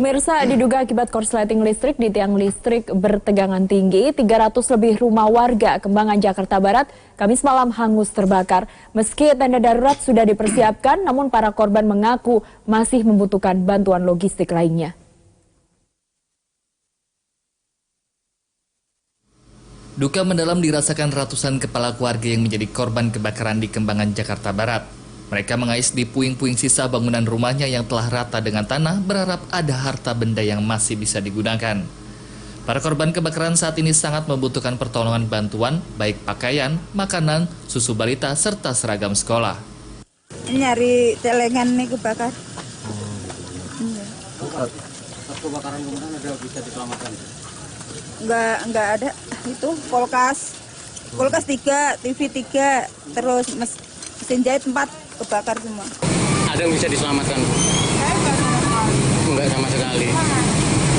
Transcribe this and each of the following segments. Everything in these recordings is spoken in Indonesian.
Pemirsa, diduga akibat korsleting listrik di tiang listrik bertegangan tinggi, 300 lebih rumah warga Kembangan, Jakarta Barat, Kamis malam hangus terbakar. Meski tenda darurat sudah dipersiapkan, namun para korban mengaku masih membutuhkan bantuan logistik lainnya. Duka mendalam dirasakan ratusan kepala keluarga yang menjadi korban kebakaran di Kembangan, Jakarta Barat. Mereka mengais di puing-puing sisa bangunan rumahnya yang telah rata dengan tanah, berharap ada harta benda yang masih bisa digunakan. Para korban kebakaran saat ini sangat membutuhkan pertolongan bantuan, baik pakaian, makanan, susu balita, serta seragam sekolah. Nyari celengan nih kebakar. Kebakaran kemarin ada bisa diselamatkan? Enggak ada. Itu kulkas 3, TV 3, terus mesin jahit 4 kebakar semua. Ada yang bisa diselamatkan? Enggak sama sekali.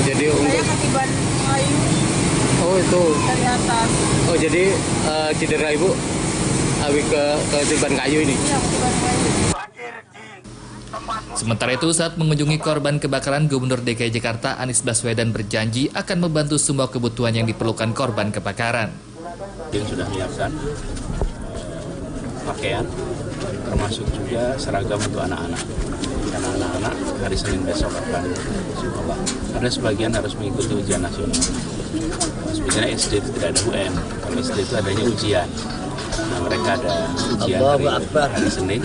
Jadi untuk ketiban kayu. Oh itu. Dari atas. Oh jadi cedera ibu ketiban kayu ini. Iya, ketiban kayu. Sementara itu, saat mengunjungi korban kebakaran, Gubernur DKI Jakarta Anies Baswedan berjanji akan membantu semua kebutuhan yang diperlukan korban kebakaran. Yang sudah menyiapkan pakaian, termasuk juga seragam untuk anak-anak. Karena anak-anak hari Senin besok akan sekolah. Ada sebagian harus mengikuti ujian nasional. Sebenarnya SD itu tidak ada UN, kalau SD itu adanya ujian. Nah, mereka ada ujian hari Senin.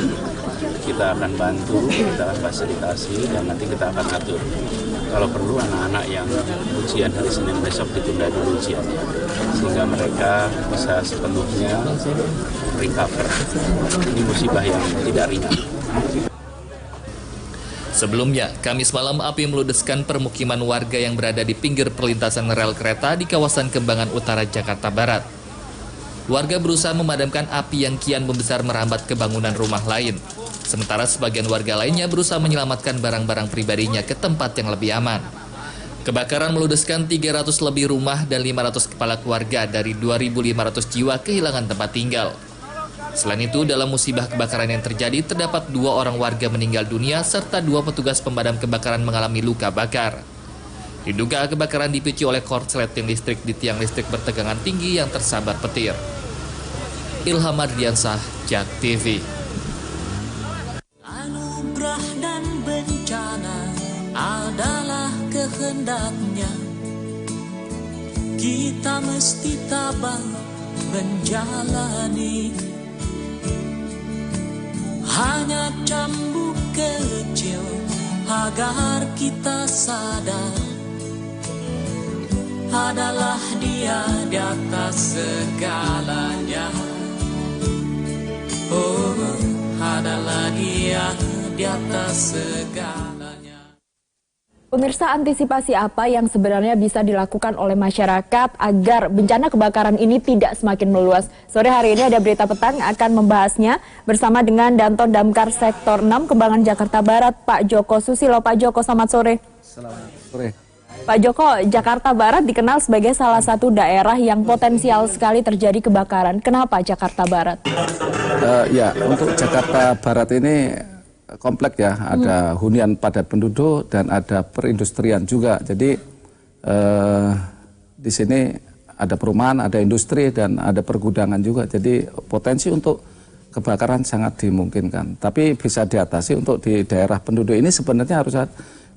Kita akan bantu, kita akan fasilitasi, dan nanti kita akan atur. Kalau perlu anak-anak yang ujian hari Senin besok ditunda dulu ujian, sehingga mereka bisa sepenuhnya recover. Ini musibah yang tidak ringan. Sebelumnya, Kamis malam api meludeskan permukiman warga yang berada di pinggir perlintasan rel kereta di kawasan Kembangan Utara, Jakarta Barat. Warga berusaha memadamkan api yang kian membesar merambat ke bangunan rumah lain. Sementara sebagian warga lainnya berusaha menyelamatkan barang-barang pribadinya ke tempat yang lebih aman. Kebakaran meludeskan 300 lebih rumah dan 500 kepala keluarga dari 2.500 jiwa kehilangan tempat tinggal. Selain itu, dalam musibah kebakaran yang terjadi, terdapat 2 orang warga meninggal dunia serta 2 petugas pemadam kebakaran mengalami luka bakar. Diduga kebakaran dipicu oleh korsleting listrik di tiang listrik bertegangan tinggi yang tersambar petir. Ilham Ardiansah, JAK TV. Anugerah dan bencana adalah kehendaknya. Kita mesti tabah menjalani. Hanya cambuk kecil agar kita sadar adalah Dia di atas segalanya. Oh, adalah Dia di atas segalanya. Pemirsa, antisipasi apa yang sebenarnya bisa dilakukan oleh masyarakat agar bencana kebakaran ini tidak semakin meluas? Sore hari ini ada Berita Petang akan membahasnya bersama dengan Danton Damkar Sektor 6 Kembangan, Jakarta Barat, Pak Joko Susilo. Pak Joko, selamat sore. Selamat sore. Pak Joko, Jakarta Barat dikenal sebagai salah satu daerah yang potensial sekali terjadi kebakaran. Kenapa Jakarta Barat? Ya, untuk Jakarta Barat ini kompleks ya, ada hunian padat penduduk dan ada perindustrian juga. Jadi di sini ada perumahan, ada industri dan ada pergudangan juga. Jadi potensi untuk kebakaran sangat dimungkinkan. Tapi bisa diatasi. Untuk di daerah penduduk ini sebenarnya harus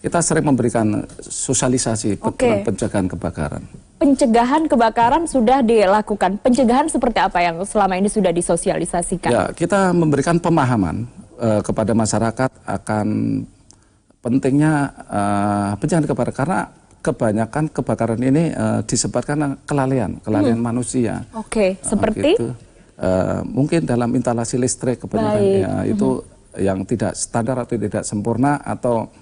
kita sering memberikan sosialisasi tentang pencegahan kebakaran. Pencegahan kebakaran sudah dilakukan. Pencegahan seperti apa yang selama ini sudah disosialisasikan? Ya, kita memberikan pemahaman kepada masyarakat akan pentingnya pencegahan kebakaran, karena kebanyakan kebakaran ini disebabkan kelalaian manusia. Seperti? Mungkin dalam instalasi listrik kebanyakan ya, itu yang tidak standar atau tidak sempurna, atau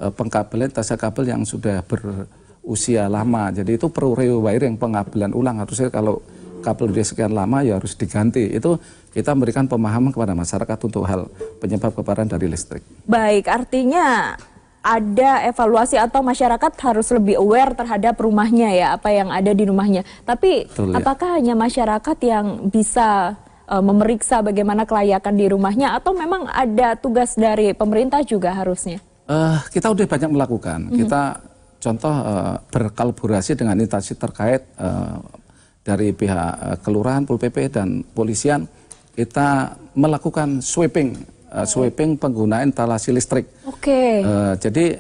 pengkabelan tasa kabel yang sudah berusia lama. Jadi itu perlu rewiring, pengabelan ulang. Harusnya kalau kabel sudah sekian lama ya harus diganti. Itu kita memberikan pemahaman kepada masyarakat untuk hal penyebab kebakaran dari listrik. Baik, artinya ada evaluasi atau masyarakat harus lebih aware terhadap rumahnya ya, apa yang ada di rumahnya. Tapi apakah hanya masyarakat yang bisa memeriksa bagaimana kelayakan di rumahnya, atau memang ada tugas dari pemerintah juga harusnya? Kita udah banyak melakukan. Kita contoh berkolaborasi dengan instansi terkait dari pihak kelurahan, Pol PP dan polisian. Kita melakukan sweeping penggunaan instalasi listrik. Oke. Jadi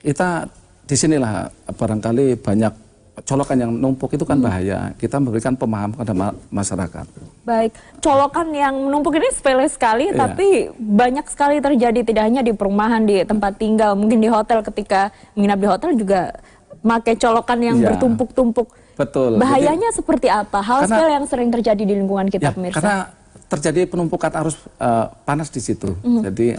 kita disinilah barangkali banyak colokan yang numpuk itu kan bahaya. Kita memberikan pemahaman kepada masyarakat. Baik, colokan yang menumpuk ini sepele sekali, tapi banyak sekali terjadi, tidak hanya di perumahan, di tempat tinggal, mungkin di hotel, ketika menginap di hotel juga pakai colokan yang bertumpuk-tumpuk. Betul. Bahayanya seperti apa? Hal sepele yang sering terjadi di lingkungan kita, pemirsa. Karena terjadi penumpukan arus panas di situ. Jadi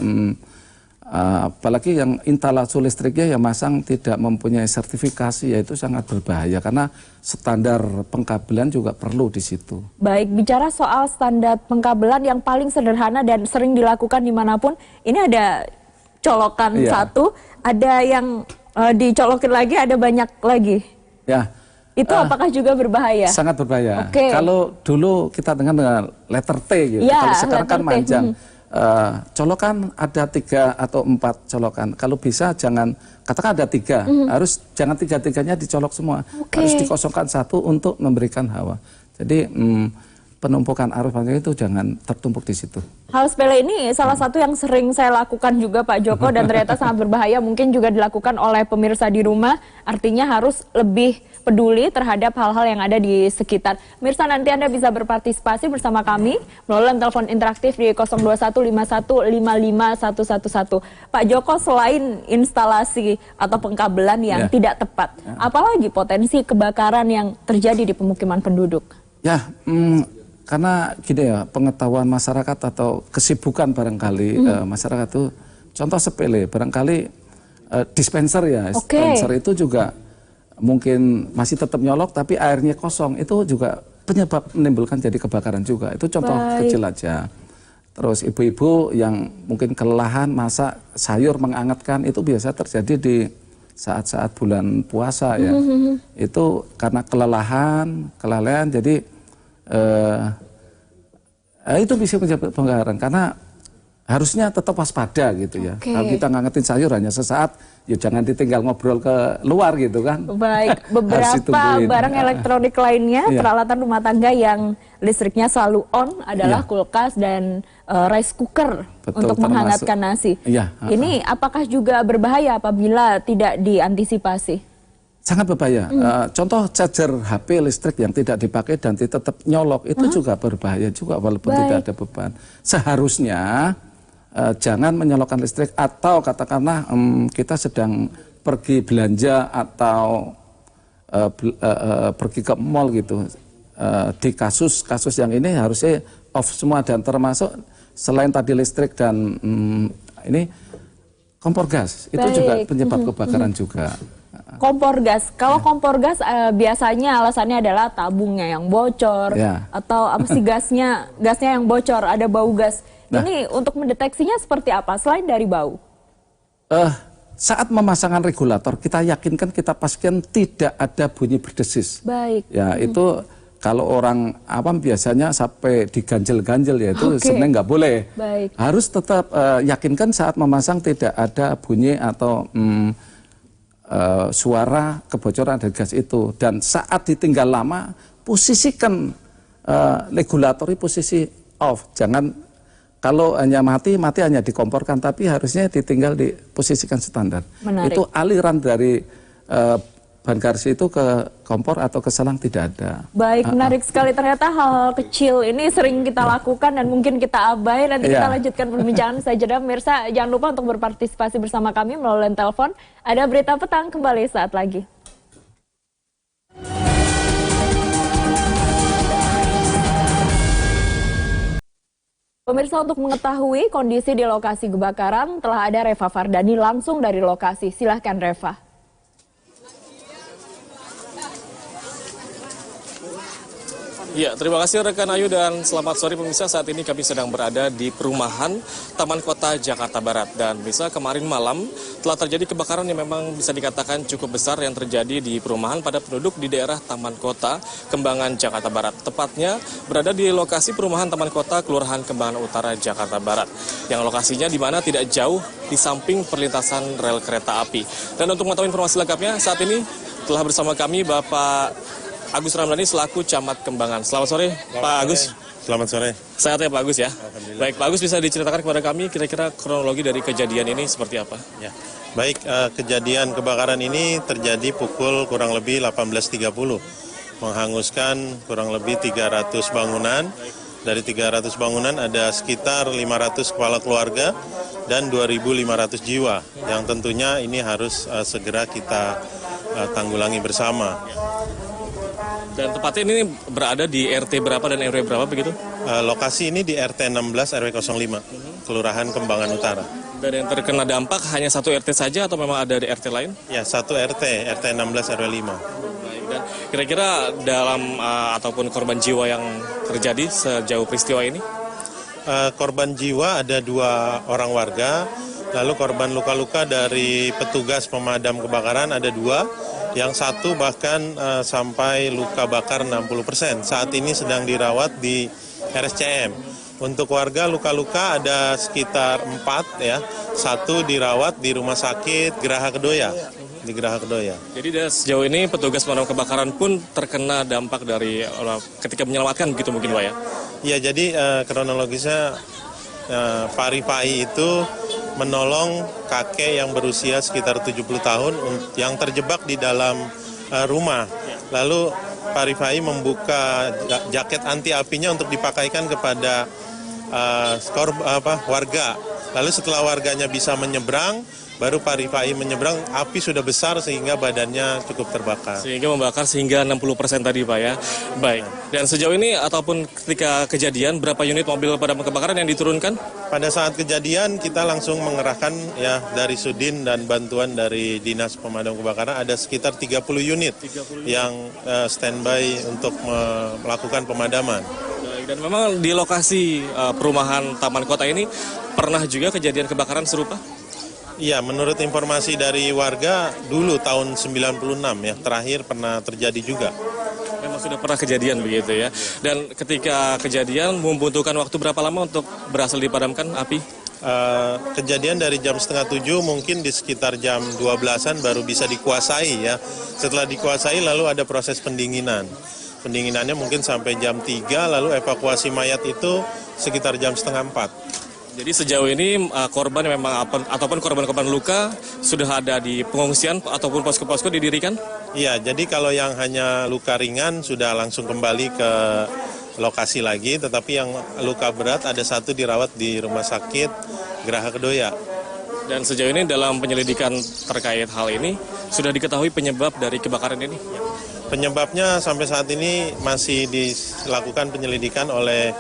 apalagi yang instalasi listriknya yang masang tidak mempunyai sertifikasi, yaitu sangat berbahaya karena standar pengkabelan juga perlu di situ. Baik, bicara soal standar pengkabelan yang paling sederhana dan sering dilakukan dimanapun, ini ada colokan satu, ada yang dicolokin lagi, ada banyak lagi. Ya. Itu apakah juga berbahaya? Sangat berbahaya. Okay. Kalau dulu kita dengan letter T gitu, kalau sekarang kan manjang. Colokan ada 3 atau 4 colokan. Kalau bisa jangan, katakan ada 3, harus jangan 3-3-nya dicolok semua. Harus dikosongkan 1 untuk memberikan hawa. Jadi penumpukan arus panjang itu jangan tertumpuk di situ. Hal sepele ini salah satu yang sering saya lakukan juga, Pak Joko, dan ternyata sangat berbahaya, mungkin juga dilakukan oleh pemirsa di rumah. Artinya harus lebih peduli terhadap hal-hal yang ada di sekitar. Pemirsa, nanti Anda bisa berpartisipasi bersama kami melalui telepon interaktif di 0215155111. Pak Joko, selain instalasi atau pengkabelan yang tidak tepat, apalagi potensi kebakaran yang terjadi di pemukiman penduduk? Ya, karena gini ya, pengetahuan masyarakat atau kesibukan barangkali masyarakat itu, contoh sepele, barangkali dispenser ya, dispenser itu juga mungkin masih tetap nyolok tapi airnya kosong, itu juga penyebab menimbulkan jadi kebakaran juga. Itu contoh kecil aja. Terus ibu-ibu yang mungkin kelelahan masak sayur menghangatkan, itu biasa terjadi di saat-saat bulan puasa ya. Itu karena kelelahan jadi itu bisa menjadi kebakaran karena harusnya tetap waspada gitu ya. Kalau kita ngangetin sayur hanya sesaat, ya jangan ditinggal ngobrol ke luar gitu kan. Baik, beberapa barang elektronik lainnya, peralatan rumah tangga yang listriknya selalu on adalah kulkas dan rice cooker. Betul, untuk menghangatkan nasi. Ini apakah juga berbahaya apabila tidak diantisipasi? Sangat berbahaya. Contoh charger HP listrik yang tidak dipakai dan tetap nyolok, itu juga berbahaya juga walaupun tidak ada beban. Seharusnya jangan menyolokkan listrik, atau katakanlah kita sedang pergi belanja atau pergi ke mall gitu. Di kasus yang ini harusnya off semua, dan termasuk selain tadi listrik dan ini kompor gas, itu juga penyebab kebakaran juga. Kompor gas, kalau kompor gas biasanya alasannya adalah tabungnya yang bocor, atau apa sih gasnya yang bocor, ada bau gas. Ini untuk mendeteksinya seperti apa selain dari bau? Saat memasangkan regulator, kita yakinkan, kita pastikan tidak ada bunyi berdesis. Baik. Ya, itu kalau orang awam biasanya sampai diganjel-ganjel, ya itu sebenarnya nggak boleh. Baik. Harus tetap yakinkan saat memasang tidak ada bunyi atau suara kebocoran dari gas itu. Dan saat ditinggal lama, posisikan regulator posisi off. Jangan, kalau hanya mati hanya dikomporkan, tapi harusnya ditinggal diposisikan standar. Menarik. Itu aliran dari bahan garsi itu ke kompor atau ke selang tidak ada. Baik, menarik sekali. Ternyata hal-hal kecil ini sering kita lakukan dan mungkin kita abai. Nanti kita lanjutkan perbincangan saja. Pemirsa, jangan lupa untuk berpartisipasi bersama kami melalui telepon. Ada Berita Petang kembali saat lagi. Pemirsa, untuk mengetahui kondisi di lokasi kebakaran, telah ada Reva Fardani langsung dari lokasi. Silahkan Reva. Ya, terima kasih rekan Ayu dan selamat sore pemirsa. Saat ini kami sedang berada di perumahan Taman Kota Jakarta Barat. Dan bisa kemarin malam telah terjadi kebakaran yang memang bisa dikatakan cukup besar yang terjadi di perumahan pada penduduk di daerah Taman Kota Kembangan Jakarta Barat. Tepatnya berada di lokasi perumahan Taman Kota Kelurahan Kembangan Utara Jakarta Barat. Yang lokasinya di mana tidak jauh di samping perlintasan rel kereta api. Dan untuk mengetahui informasi lengkapnya saat ini telah bersama kami Bapak Agus Ramdhani selaku Camat Kembangan. Selamat sore, Pak Agus. Selamat sore. Sehat ya Pak Agus ya? Baik, Pak Agus bisa diceritakan kepada kami kira-kira kronologi dari kejadian ini seperti apa? Ya. Baik, kejadian kebakaran ini terjadi pukul kurang lebih 18.30. Menghanguskan kurang lebih 300 bangunan. Dari 300 bangunan ada sekitar 500 kepala keluarga dan 2.500 jiwa. Yang tentunya ini harus segera kita tanggulangi bersama. Dan tempatnya ini berada di RT berapa dan RW berapa begitu? Lokasi ini di RT 16 RW 05, Kelurahan Kembangan Utara. Dan yang terkena dampak hanya satu RT saja atau memang ada di RT lain? Ya, satu RT 16 RW 5. Baik, dan kira-kira dalam ataupun korban jiwa yang terjadi sejauh peristiwa ini? Korban jiwa ada 2 orang warga, lalu korban luka-luka dari petugas pemadam kebakaran ada 2. Yang satu bahkan sampai luka bakar 60%. Saat ini sedang dirawat di RSCM. Untuk warga luka-luka ada sekitar 4 ya. 1 dirawat di Rumah Sakit Geraha Kedoya. Di Geraha Kedoya. Jadi sejauh ini petugas pemadam kebakaran pun terkena dampak dari ketika menyelamatkan begitu mungkin Pak ya? Iya, jadi kronologisnya Pak Rifai itu menolong kakek yang berusia sekitar 70 tahun yang terjebak di dalam rumah. Lalu Pak Rifai membuka jaket anti apinya untuk dipakaikan kepada warga. Lalu setelah warganya bisa menyeberang, baru Pak Rifai menyeberang, api sudah besar sehingga badannya cukup terbakar. Sehingga membakar sehingga 60% tadi Pak ya. Baik, dan sejauh ini ataupun ketika kejadian berapa unit mobil pemadam kebakaran yang diturunkan? Pada saat kejadian kita langsung mengerahkan ya dari Sudin dan bantuan dari Dinas Pemadam Kebakaran ada sekitar 30 unit yang standby untuk melakukan pemadaman. Baik, dan memang di lokasi perumahan Taman Kota ini pernah juga kejadian kebakaran serupa? Iya, menurut informasi dari warga dulu tahun 96 ya, terakhir pernah terjadi juga. Memang sudah pernah kejadian begitu ya. Dan ketika kejadian membutuhkan waktu berapa lama untuk berhasil dipadamkan api? Kejadian dari jam 6:30 mungkin di sekitar jam 12-an baru bisa dikuasai ya. Setelah dikuasai lalu ada proses pendinginan. Pendinginannya mungkin sampai jam 3, lalu evakuasi mayat itu sekitar jam 3:30. Jadi sejauh ini korban memang ataupun korban-korban luka sudah ada di pengungsian ataupun posko-posko didirikan? Iya, jadi kalau yang hanya luka ringan sudah langsung kembali ke lokasi lagi, tetapi yang luka berat ada 1 dirawat di Rumah Sakit Geraha Kedoya. Dan sejauh ini dalam penyelidikan terkait hal ini sudah diketahui penyebab dari kebakaran ini? Penyebabnya sampai saat ini masih dilakukan penyelidikan oleh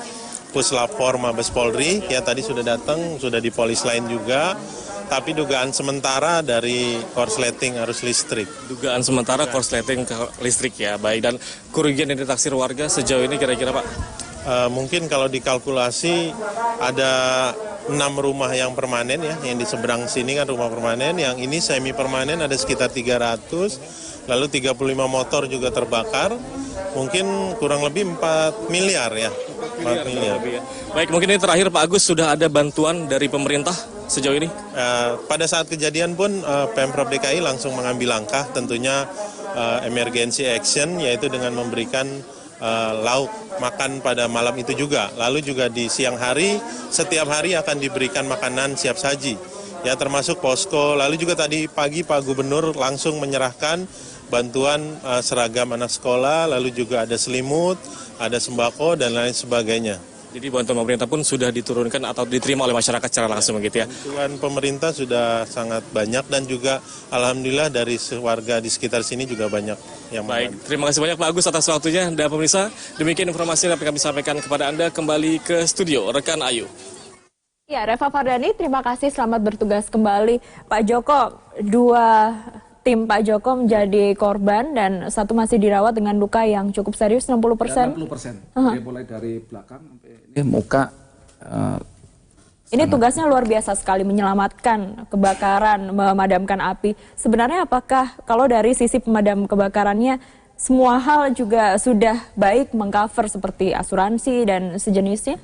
Puslapor Mabes Polri, ya tadi sudah datang, sudah di polis lain juga, tapi dugaan sementara dari korsleting arus listrik. Dugaan sementara korsleting listrik ya, baik. Dan kerugian yang ditaksir warga sejauh ini kira-kira Pak? Mungkin kalau dikalkulasi ada 6 rumah yang permanen ya, yang di seberang sini kan rumah permanen, yang ini semi permanen ada sekitar 300, lalu 35 motor juga terbakar, mungkin kurang lebih 4 miliar ya. 4 miliar. Baik, mungkin ini terakhir Pak Agus, sudah ada bantuan dari pemerintah sejauh ini? Pada saat kejadian pun Pemprov DKI langsung mengambil langkah tentunya emergency action, yaitu dengan memberikan lauk makan pada malam itu juga. Lalu juga di siang hari, setiap hari akan diberikan makanan siap saji. Ya termasuk posko, lalu juga tadi pagi Pak Gubernur langsung menyerahkan bantuan seragam anak sekolah, lalu juga ada selimut, ada sembako, dan lain sebagainya. Jadi bantuan pemerintah pun sudah diturunkan atau diterima oleh masyarakat secara langsung begitu ya? Bantuan pemerintah sudah sangat banyak dan juga alhamdulillah dari warga di sekitar sini juga banyak yang baik. membantu. Terima kasih banyak Pak Agus atas waktunya dan pemirsa. Demikian informasi yang kami sampaikan kepada Anda. Kembali ke studio, rekan Ayu. Ya, Reva Fardani, terima kasih. Selamat bertugas kembali. Pak Joko, 2 tim Pak Joko menjadi korban dan satu masih dirawat dengan luka yang cukup serius 60%. 60%. Dia mulai dari belakang sampai ini muka. Ini tugasnya luar biasa sekali, menyelamatkan kebakaran, memadamkan api. Sebenarnya apakah kalau dari sisi pemadam kebakarannya semua hal juga sudah baik mengcover seperti asuransi dan sejenisnya?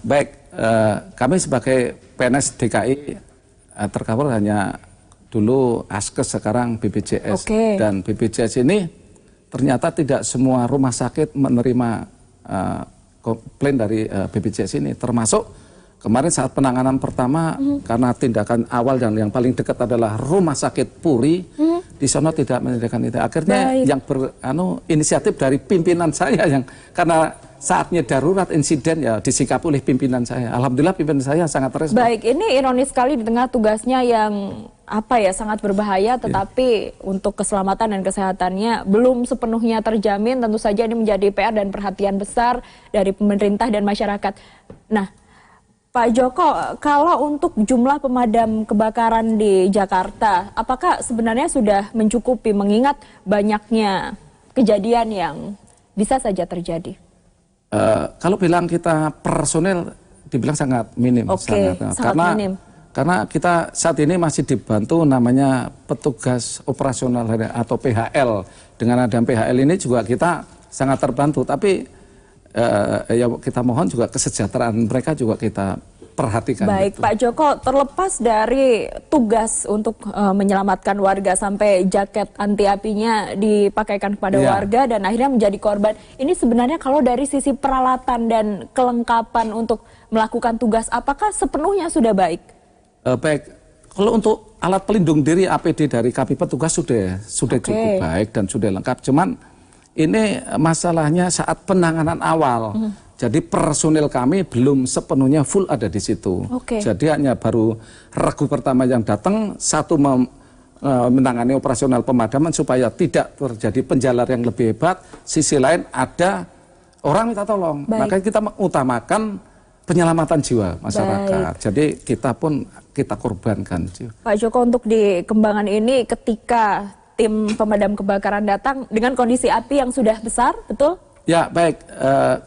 Baik, kami sebagai PNS DKI tercover hanya dulu Askes, sekarang BPJS. Dan BPJS ini ternyata tidak semua rumah sakit menerima komplain dari BPJS ini, termasuk kemarin saat penanganan pertama karena tindakan awal dan yang paling dekat adalah Rumah Sakit Puri, di sana tidak menyediakan itu. Akhirnya yang inisiatif dari pimpinan saya yang karena saatnya darurat insiden ya disikap oleh pimpinan saya. Alhamdulillah pimpinan saya sangat respon. Baik, ini ironis sekali di tengah tugasnya yang sangat berbahaya, tetapi untuk keselamatan dan kesehatannya belum sepenuhnya terjamin. Tentu saja ini menjadi PR dan perhatian besar dari pemerintah dan masyarakat. Nah, Pak Joko, kalau untuk jumlah pemadam kebakaran di Jakarta, apakah sebenarnya sudah mencukupi mengingat banyaknya kejadian yang bisa saja terjadi? Kalau bilang kita personel, dibilang sangat minim. Sangat minim. Karena kita saat ini masih dibantu namanya petugas operasional atau PHL. Dengan ada PHL ini juga kita sangat terbantu, tapi ya kita mohon juga kesejahteraan mereka juga kita perhatikan. Baik, gitu. Pak Joko, terlepas dari tugas untuk menyelamatkan warga sampai jaket anti apinya dipakaikan kepada warga dan akhirnya menjadi korban. Ini sebenarnya kalau dari sisi peralatan dan kelengkapan untuk melakukan tugas, apakah sepenuhnya sudah baik? Baik, kalau untuk alat pelindung diri APD dari kami petugas sudah cukup baik dan sudah lengkap. Cuman ini masalahnya saat penanganan awal. Jadi personil kami belum sepenuhnya full ada di situ. Jadi hanya baru regu pertama yang datang, satu menangani operasional pemadaman supaya tidak terjadi penjalar yang lebih hebat. Sisi lain ada orang minta tolong. Makanya kita mengutamakan penyelamatan jiwa masyarakat. Jadi kita pun kita korbankan. Pak Joko, untuk di Kembangan ini ketika tim pemadam kebakaran datang dengan kondisi api yang sudah besar, betul? Ya, baik.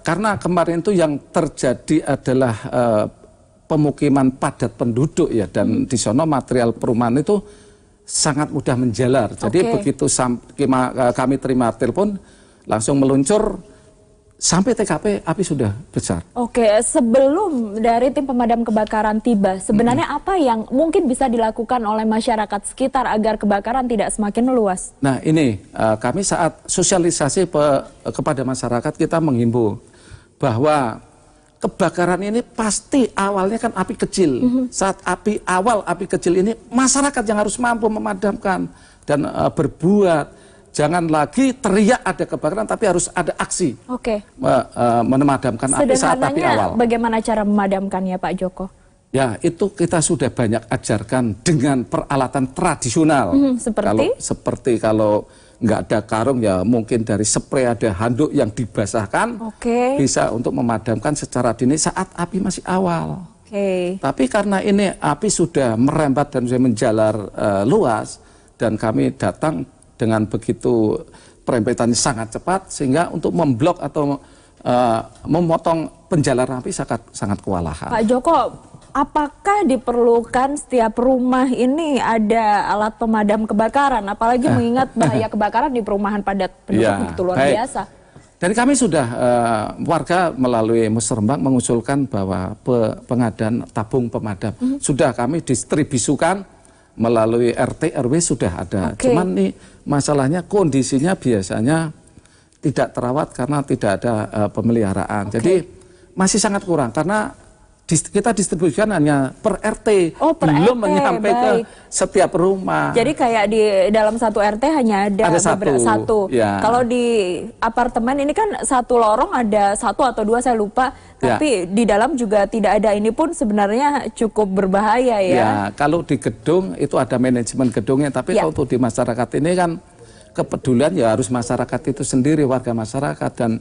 Karena kemarin itu yang terjadi adalah pemukiman padat penduduk ya, dan di sana material perumahan itu sangat mudah menjalar. Jadi begitu kami terima telepon, langsung meluncur sampai TKP api sudah besar. Sebelum dari tim pemadam kebakaran tiba, sebenarnya apa yang mungkin bisa dilakukan oleh masyarakat sekitar agar kebakaran tidak semakin meluas? Nah ini, kami saat sosialisasi kepada masyarakat kita menghimbau bahwa kebakaran ini pasti awalnya kan api kecil. Saat awal api kecil ini masyarakat yang harus mampu memadamkan dan berbuat. Jangan lagi teriak ada kebakaran, tapi harus ada aksi memadamkan api saat api awal. Bagaimana cara memadamkannya, Pak Joko? Ya, itu kita sudah banyak ajarkan dengan peralatan tradisional. Seperti kalau nggak ada karung ya mungkin dari spray, ada handuk yang dibasahkan, bisa untuk memadamkan secara dini saat api masih awal. Tapi karena ini api sudah merembat dan sudah menjalar luas, dan kami datang dengan begitu perempetannya sangat cepat sehingga untuk memblok atau memotong penjalaran api sangat kewalahan. Pak Joko, apakah diperlukan setiap rumah ini ada alat pemadam kebakaran? Apalagi mengingat bahaya kebakaran di perumahan padat penduduk begitu luar biasa. Dari kami sudah warga melalui Musrembang mengusulkan bahwa pengadaan tabung pemadam sudah kami distribusikan melalui RT RW sudah ada. Cuman nih masalahnya kondisinya biasanya tidak terawat karena tidak ada pemeliharaan. Jadi masih sangat kurang karena kita distribusikan hanya per RT, belum menyampai ke setiap rumah. Jadi kayak di dalam satu RT hanya ada satu. Kalau di apartemen ini kan satu lorong ada satu atau dua, saya lupa. Tapi di dalam juga tidak ada, ini pun sebenarnya cukup berbahaya ya. Kalau di gedung itu ada manajemen gedungnya, tapi kalau di masyarakat ini kan kepedulian ya harus masyarakat itu sendiri, warga masyarakat. Dan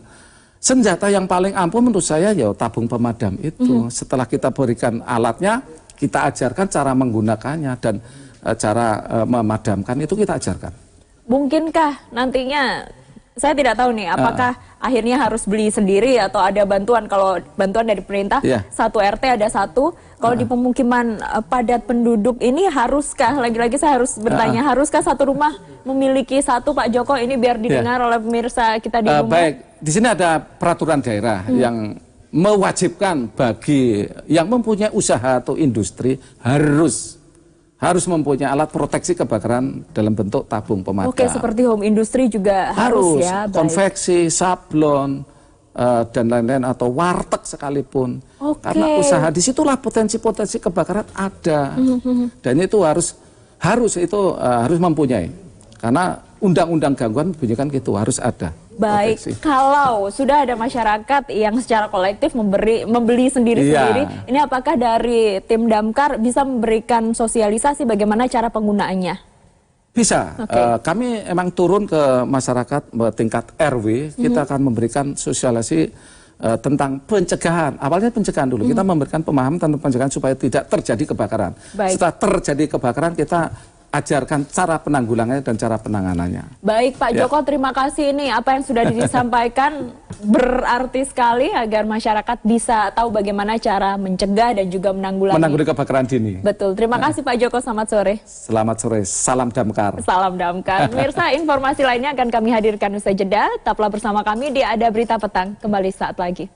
senjata yang paling ampuh menurut saya ya tabung pemadam itu. Setelah kita berikan alatnya, kita ajarkan cara menggunakannya, dan cara memadamkan itu kita ajarkan. Mungkinkah nantinya, saya tidak tahu nih, apakah akhirnya harus beli sendiri atau ada bantuan? Kalau bantuan dari pemerintah, satu RT ada satu. Kalau di pemukiman padat penduduk ini haruskah? Lagi-lagi saya harus bertanya, haruskah satu rumah memiliki satu, Pak Joko? Ini biar didengar oleh pemirsa kita di rumah. Baik, di sini ada peraturan daerah yang mewajibkan bagi yang mempunyai usaha atau industri harus mempunyai alat proteksi kebakaran dalam bentuk tabung pemadam. Oke, seperti home industry juga harus ya. Konveksi, sablon, dan lain-lain, atau warteg sekalipun. Karena usaha disitulah potensi-potensi kebakaran ada. Dan itu harus mempunyai. Karena undang-undang gangguan bunyikan gitu, harus ada. Baik, proteksi. kalau sudah ada masyarakat yang secara kolektif membeli sendiri-sendiri, ini apakah dari tim Damkar bisa memberikan sosialisasi bagaimana cara penggunaannya? Bisa, kami emang turun ke masyarakat tingkat RW, kita akan memberikan sosialisasi tentang pencegahan. Awalnya pencegahan dulu, kita memberikan pemahaman tentang pencegahan supaya tidak terjadi kebakaran. Setelah terjadi kebakaran, kita ajarkan cara penanggulangannya dan cara penanganannya. Baik, Pak Joko, terima kasih. Ini apa yang sudah disampaikan berarti sekali agar masyarakat bisa tahu bagaimana cara mencegah dan juga menanggulangi kebakaran dini. Betul. Terima kasih Pak Joko, selamat sore. Selamat sore, salam Damkar. Salam Damkar. Pemirsa, informasi lainnya akan kami hadirkan usai jeda. Tetaplah bersama kami di Ada Berita Petang. Kembali saat lagi.